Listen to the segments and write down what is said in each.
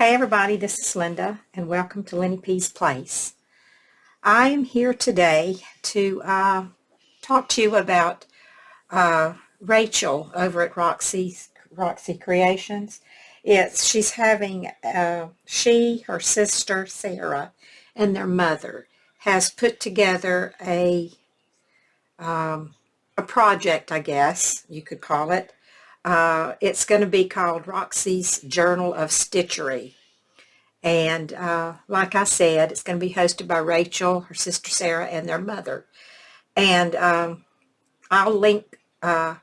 Hey everybody, this is Linda and welcome to Lenny P's Place. I am here today to talk to you about Rachel over at Roxy Creations. She's having, her sister Sarah and their mother has put together a project, I guess you could call it. It's going to be called Roxy's Journal of Stitchery. And like I said, it's going to be hosted by Rachel, her sister Sarah, and their mother. And I'll link the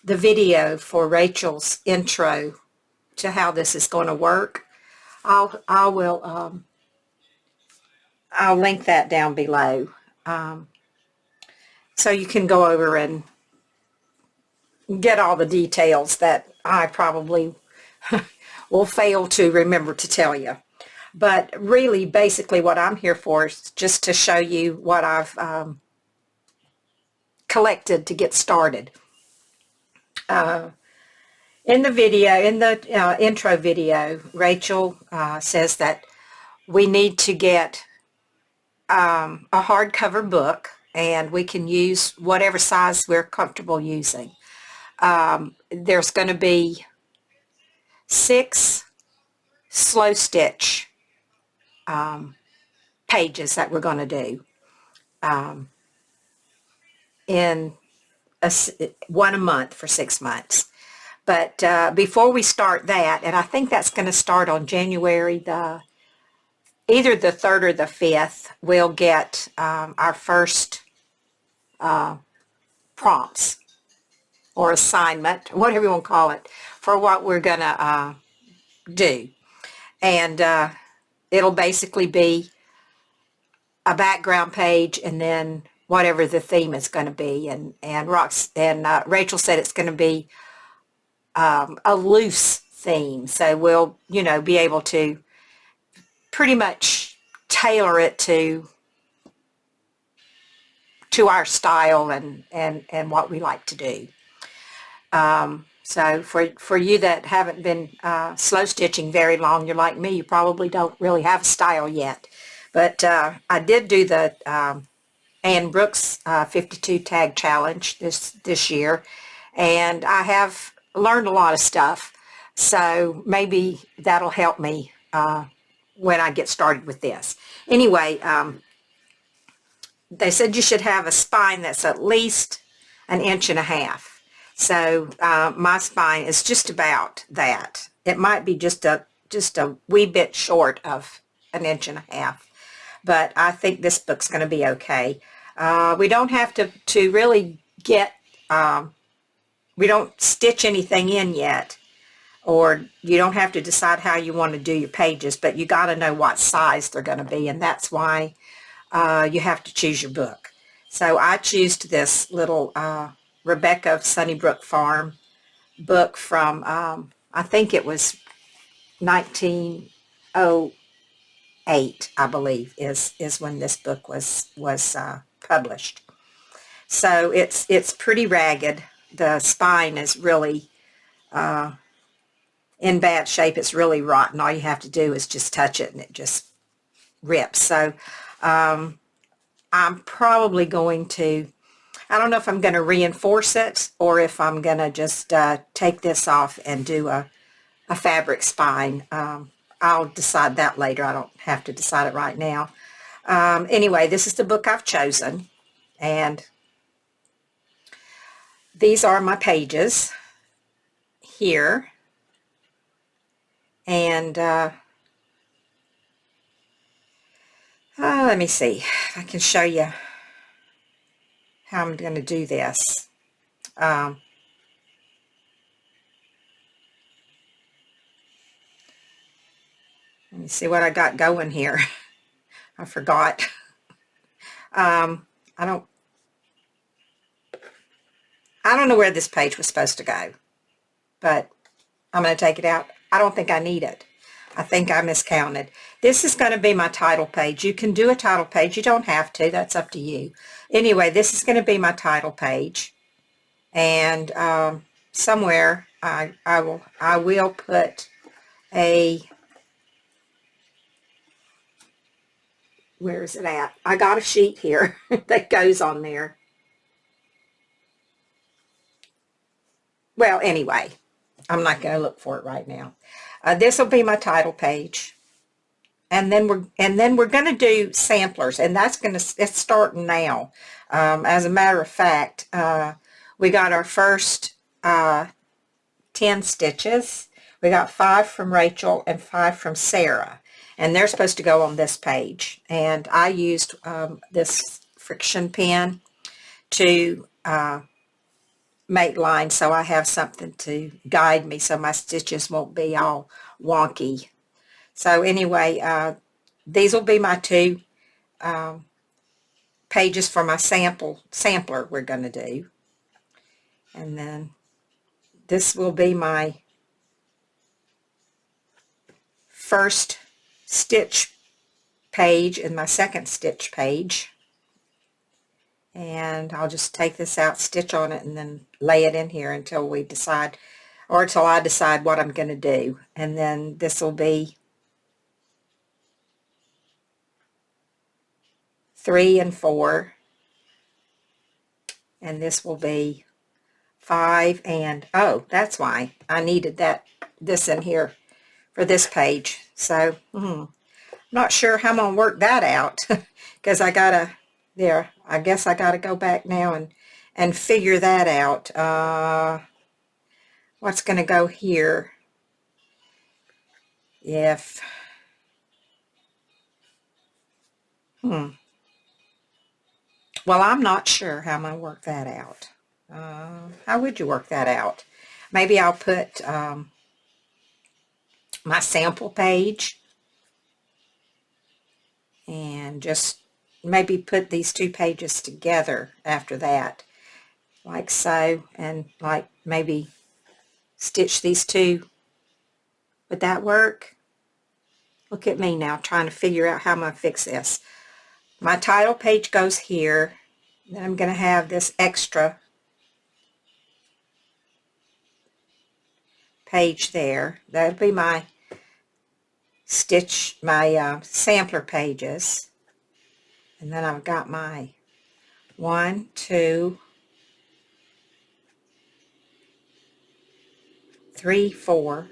video for Rachel's intro to how this is going to work. I'll link that down below, so you can go over and get all the details that I probably will fail to remember to tell you. But really, basically, what I'm here for is just to show you what I've collected to get started. In the intro video, Rachel says that we need to get a hardcover book, and we can use whatever size we're comfortable using. There's going to be 6 slow stitch pages that we're going to do in one a month for 6 months. But before we start that, and I think that's going to start on January either the 3rd or the 5th, we'll get our first prompts or assignment, whatever you want to call it, for what we're going to do. And it'll basically be a background page and then whatever the theme is going to be. And Rachel said it's going to be a loose theme, so we'll be able to pretty much tailor it to our style and what we like to do. So for you that haven't been slow stitching very long, you're like me, you probably don't really have a style yet. But I did do the Ann Brooks 52 tag challenge this year, and I have learned a lot of stuff, so maybe that'll help me when I get started with this. Anyway, they said you should have a spine that's at least 1.5 inches. So my spine is just about that. It might be just a wee bit short of 1.5 inches, but I think this book's going to be okay. We don't have to really get, we don't stitch anything in yet, or you don't have to decide how you want to do your pages, but you got to know what size they're going to be, and that's why you have to choose your book. So I chose this little Rebecca of Sunnybrook Farm book from, I think it was 1908, I believe, is when this book was published. So it's pretty ragged. The spine is really in bad shape. It's really rotten. All you have to do is just touch it and it just rips. So I'm probably going to, I don't know if I'm going to reinforce it or if I'm going to just take this off and do a fabric spine. I'll decide that later. I don't have to decide it right now. Anyway, this is the book I've chosen, and these are my pages here. And let me see if I can show you how I'm going to do this. Let me see what I got going here. I forgot. I don't know where this page was supposed to go, but I'm going to take it out. I don't think I need it. I think I miscounted. This is going to be my title page. You can do a title page. You don't have to. That's up to you. Anyway, this is going to be my title page. And somewhere I will put a where is it at? I got a sheet here that goes on there. Well, anyway, I'm not going to look for it right now. This will be my title page. And then we're going to do samplers, and it's starting now. As a matter of fact, we got our first 10 stitches. We got 5 from Rachel and 5 from Sarah, and they're supposed to go on this page. And I used this friction pen to make lines, so I have something to guide me so my stitches won't be all wonky. So anyway, these will be my 2 pages for my sampler we're going to do. And then this will be my first stitch page and my second stitch page. And I'll just take this out, stitch on it, and then lay it in here until we decide, or until I decide what I'm going to do. And then this will be 3 and 4, and this will be 5 and, oh, that's why I needed this in here for this page. So I'm not sure how I'm going to work that out because I guess I gotta go back now and figure that out. What's going to go here? Well, I'm not sure how I'm going to work that out. How would you work that out? Maybe I'll put my sample page and just maybe put these 2 pages together after that, like so, and like maybe stitch these 2. Would that work? Look at me now trying to figure out how I'm going to fix this. My title page goes here. Then I'm going to have this extra page there. That'll be my sampler pages. And then I've got my 1, 2, 3, 4,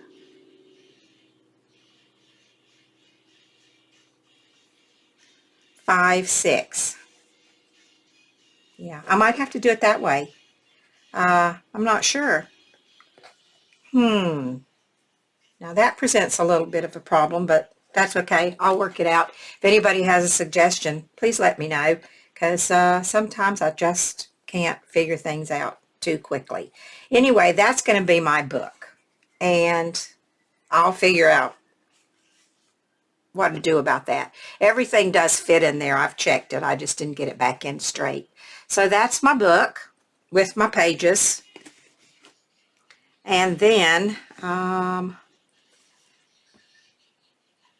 5, 6. Yeah, I might have to do it that way. I'm not sure. Now that presents a little bit of a problem, but that's okay. I'll work it out. If anybody has a suggestion, please let me know, because sometimes I just can't figure things out too quickly. Anyway, that's going to be my book, and I'll figure out what to do about that. Everything does fit in there. I've checked it. I just didn't get it back in straight. So that's my book with my pages. And then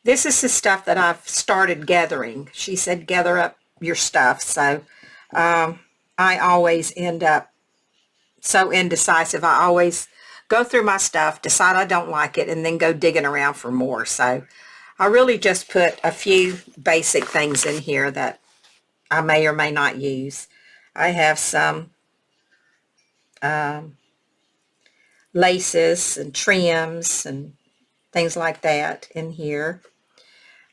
this is the stuff that I've started gathering. She said gather up your stuff. So I always end up so indecisive. I always go through my stuff, decide I don't like it, and then go digging around for more. So I really just put a few basic things in here that I may or may not use. I have some laces and trims and things like that in here.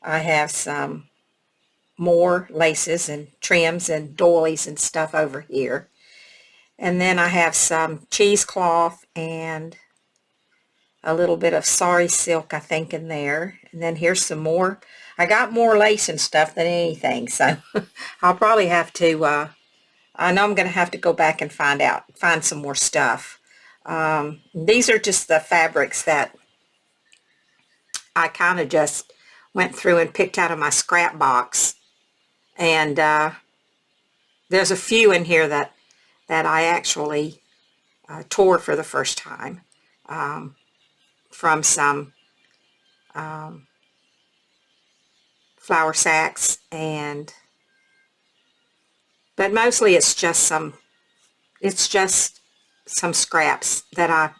I have some more laces and trims and doilies and stuff over here. And then I have some cheesecloth and a little bit of sari silk, I think, in there. And then here's some more. I got more lace and stuff than anything, so I'll probably have to, I know I'm going to have to go back and find some more stuff. These are just the fabrics that I kind of just went through and picked out of my scrap box. And there's a few in here that I actually tore for the first time from some flour sacks, but mostly it's just some scraps that I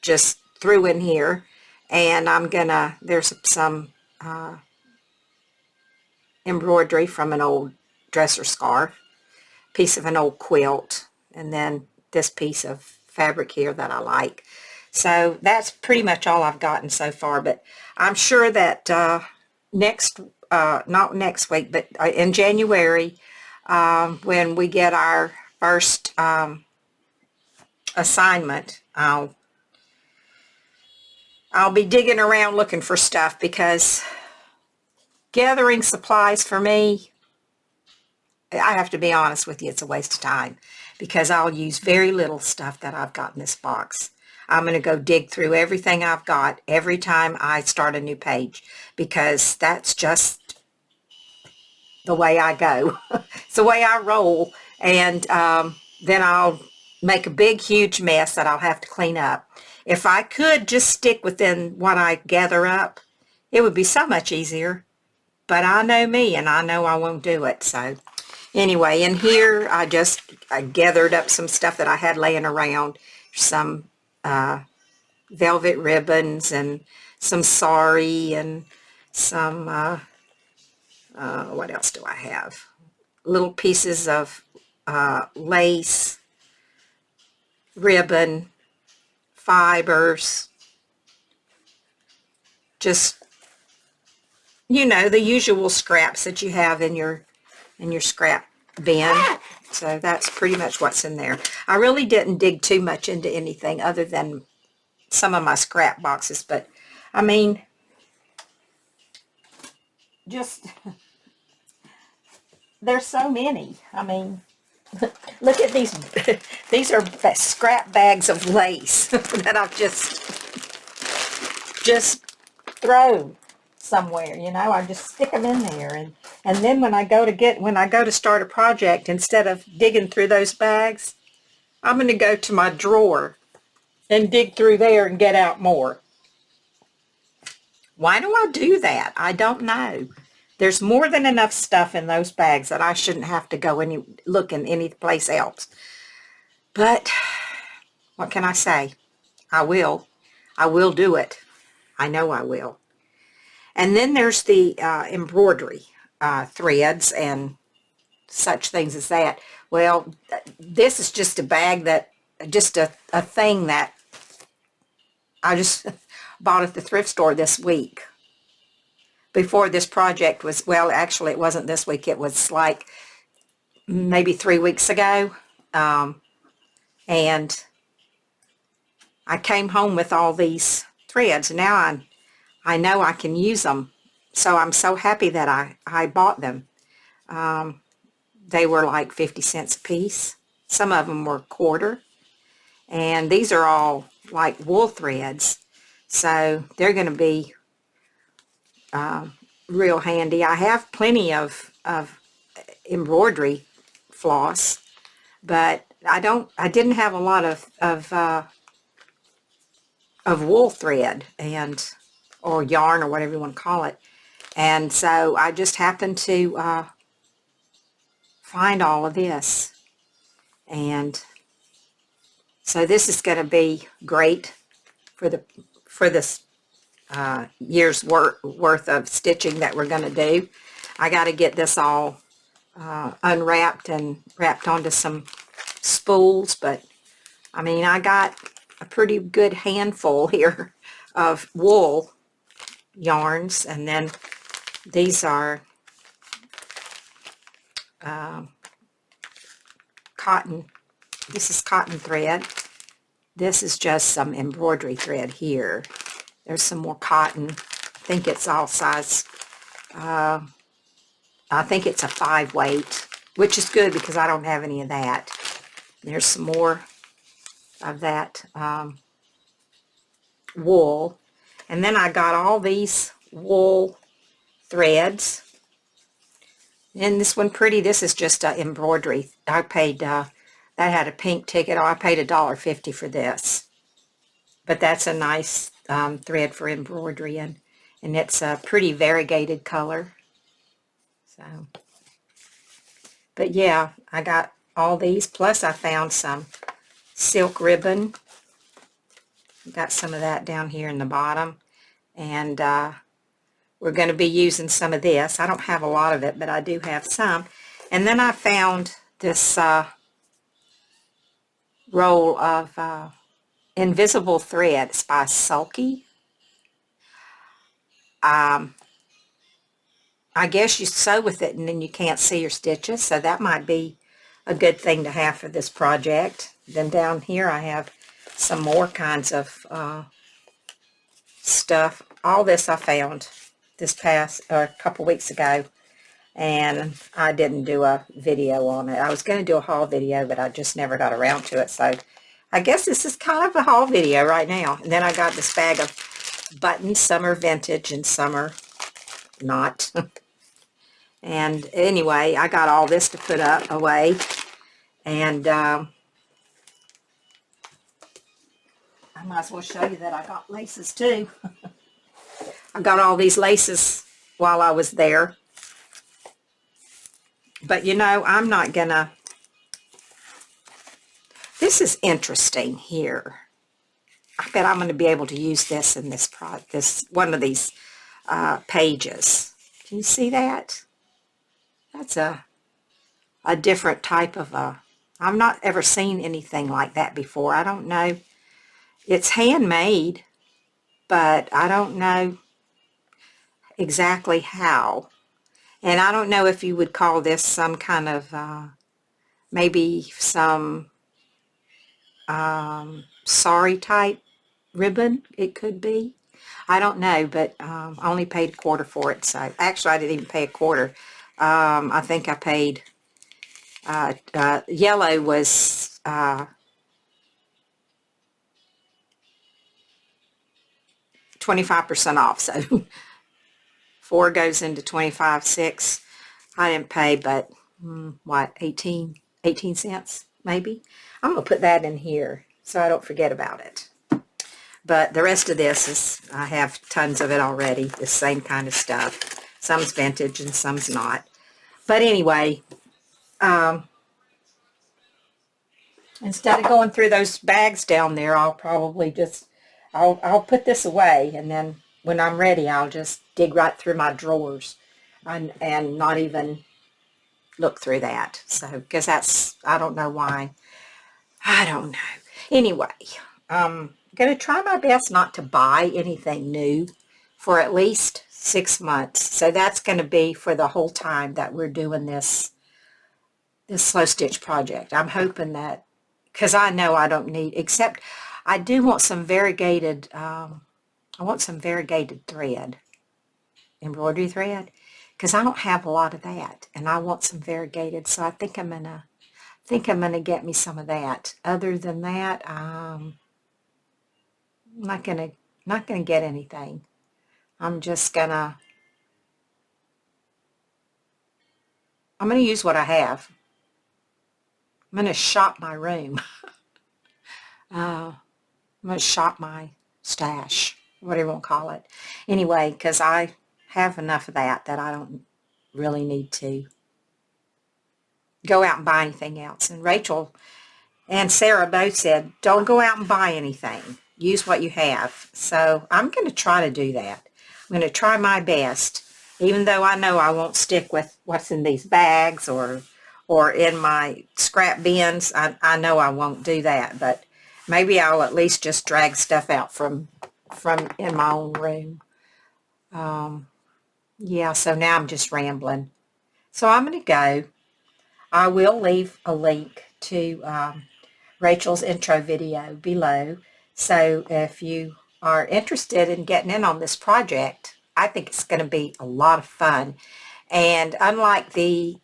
just threw in here. And there's some embroidery from an old dresser scarf, piece of an old quilt, and then this piece of fabric here that I like. So that's pretty much all I've gotten so far, but I'm sure that not next week, but in January, when we get our first assignment, I'll be digging around looking for stuff, because gathering supplies for me, I have to be honest with you, it's a waste of time, because I'll use very little stuff that I've got in this box. I'm going to go dig through everything I've got every time I start a new page, because that's just the way I go. It's the way I roll. And then I'll make a big, huge mess that I'll have to clean up. If I could just stick within what I gather up, it would be so much easier. But I know me, and I know I won't do it. So anyway, in here, I gathered up some stuff that I had laying around. Some velvet ribbons and some sari and some, what else do I have? Little pieces of lace, ribbon, fibers, just, you know, the usual scraps that you have in your scrap bin. So that's pretty much what's in there. I really didn't dig too much into anything other than some of my scrap boxes, but I mean, just, there's so many. I mean, look at these. These are scrap bags of lace that I've just thrown somewhere, you know. I just stick them in there, and then when I go to start a project, instead of digging through those bags, I'm going to go to my drawer and dig through there and get out more. Why do I do that? I don't know. There's more than enough stuff in those bags that I shouldn't have to go looking any place else. But what can I say? I will. I will do it. I know I will. And then there's the embroidery threads and such things as that. Well, this is just a bag that, just a thing that I just bought at the thrift store this week. Before this project was, well, actually it wasn't this week. It was like maybe 3 weeks ago. And I came home with all these threads. Now I know I can use them. So I'm so happy that I bought them. They were like 50 cents a piece. Some of them were quarter. And these are all like wool threads. So they're going to be real handy. I have plenty of embroidery floss, but I didn't have a lot of wool thread or yarn or whatever you want to call it. And so I just happened to find all of this. And so this is going to be great for this year's worth of stitching that we're going to do. I got to get this all unwrapped and wrapped onto some spools, but I mean, I got a pretty good handful here of wool yarns, and then these are cotton. This is cotton thread. This is just some embroidery thread here. There's some more cotton. I think it's all size, I think it's a 5 weight, which is good because I don't have any of that. There's some more of that wool. And then I got all these wool threads. And this one pretty, this is just embroidery. I paid, that had a pink ticket. Oh, I paid $1.50 for this. But that's a nice thread for embroidery, and it's a pretty variegated color. So, but yeah, I got all these. Plus I found some silk ribbon. Got some of that down here in the bottom. And we're going to be using some of this. I don't have a lot of it, but I do have some. And then I found this roll of invisible thread. It's by Sulky. I guess you sew with it and then you can't see your stitches, so that might be a good thing to have for this project. Then down here I have some more kinds of stuff. All this I found this past a couple weeks ago, and I didn't do a video on it. I was going to do a haul video, but I just never got around to it, so I guess this is kind of a haul video right now. And then I got this bag of buttons. Some are vintage and some are not. And anyway, I got all this to put up away, and I might as well show you that I got laces too. I got all these laces while I was there. But you know, I'm not gonna, this is interesting here. I bet I'm going to be able to use this in this one of these pages. Can you see that? That's a different type of I've not ever seen anything like that before. I don't know. It's handmade, but I don't know exactly how. And I don't know if you would call this some kind of maybe some sari type ribbon. It could be. I don't know, but I only paid $1 for it. So actually, I didn't even pay $1. I think I paid yellow was 25% off. So 4 goes into 25, 6. I didn't pay, but what, 18 cents maybe. I'm gonna put that in here so I don't forget about it. But the rest of this is, I have tons of it already, the same kind of stuff. Some's vintage and some's not. But anyway, instead of going through those bags down there, I'll probably just, I'll put this away, and then when I'm ready, I'll just dig right through my drawers and not even look through that. So, because that's, I don't know why. I don't know. Anyway, I'm going to try my best not to buy anything new for at least 6 months. So that's going to be for the whole time that we're doing this slow stitch project. I'm hoping that, because I know I don't need, except I do want some variegated, I want some variegated thread, embroidery thread, because I don't have a lot of that, and I want some variegated, so I think I'm gonna get me some of that. Other than that, I'm not gonna get anything. I'm gonna use what I have. I'm gonna shop my room. I'm gonna shop my stash, whatever you want to call it. Anyway, because I have enough of that I don't really need to go out and buy anything else. And Rachel and Sarah both said, don't go out and buy anything. Use what you have. So I'm going to try to do that. I'm going to try my best, even though I know I won't stick with what's in these bags or in my scrap bins. I know I won't do that, but maybe I'll at least just drag stuff out from in my own room. Yeah, so now I'm just rambling. So I'm going to go. I will leave a link to Rachel's intro video below. So if you are interested in getting in on this project, I think it's going to be a lot of fun. And unlike the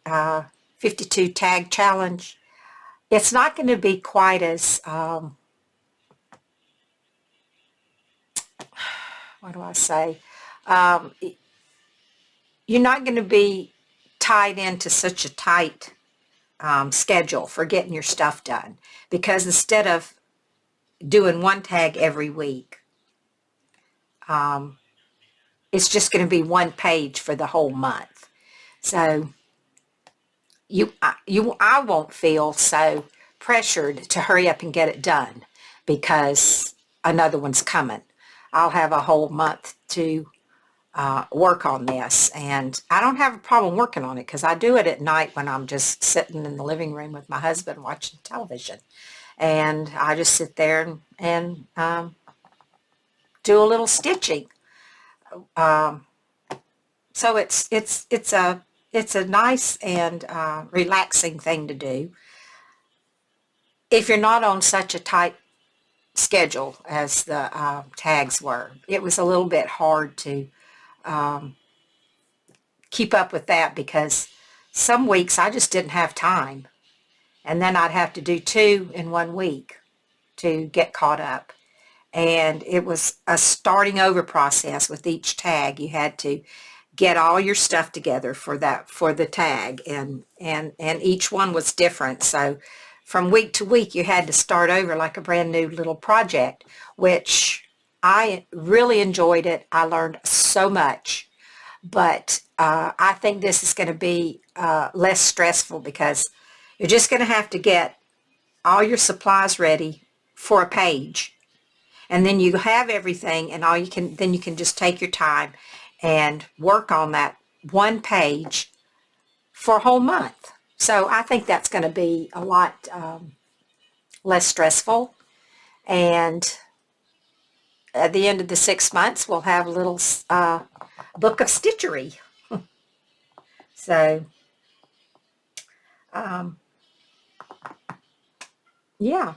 52 tag challenge, it's not going to be quite as, what do I say? You're not going to be tied into such a tight schedule for getting your stuff done, because instead of doing one tag every week, it's just going to be one page for the whole month. So I won't feel so pressured to hurry up and get it done because another one's coming. I'll have a whole month to work on this. And I don't have a problem working on it because I do it at night when I'm just sitting in the living room with my husband watching television. And I just sit there and do a little stitching. So it's a nice and relaxing thing to do if you're not on such a tight schedule as the tags were. It was a little bit hard to keep up with that because some weeks I just didn't have time, and then I'd have to do 2 in 1 week to get caught up. And it was a starting over process with each tag. You had to get all your stuff together for the tag, and each one was different. So from week to week you had to start over like a brand new little project, which I really enjoyed it. I learned so much, but I think this is going to be less stressful because you're just going to have to get all your supplies ready for a page, and then you have everything, and then you can just take your time and work on that one page for a whole month. So I think that's going to be a lot less stressful. And at the end of the 6 months, we'll have a little book of stitchery. So, yeah.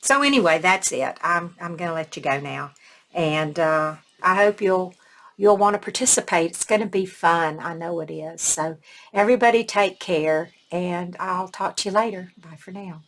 So anyway, that's it. I'm going to let you go now, and I hope you'll want to participate. It's going to be fun. I know it is. So everybody take care, and I'll talk to you later. Bye for now.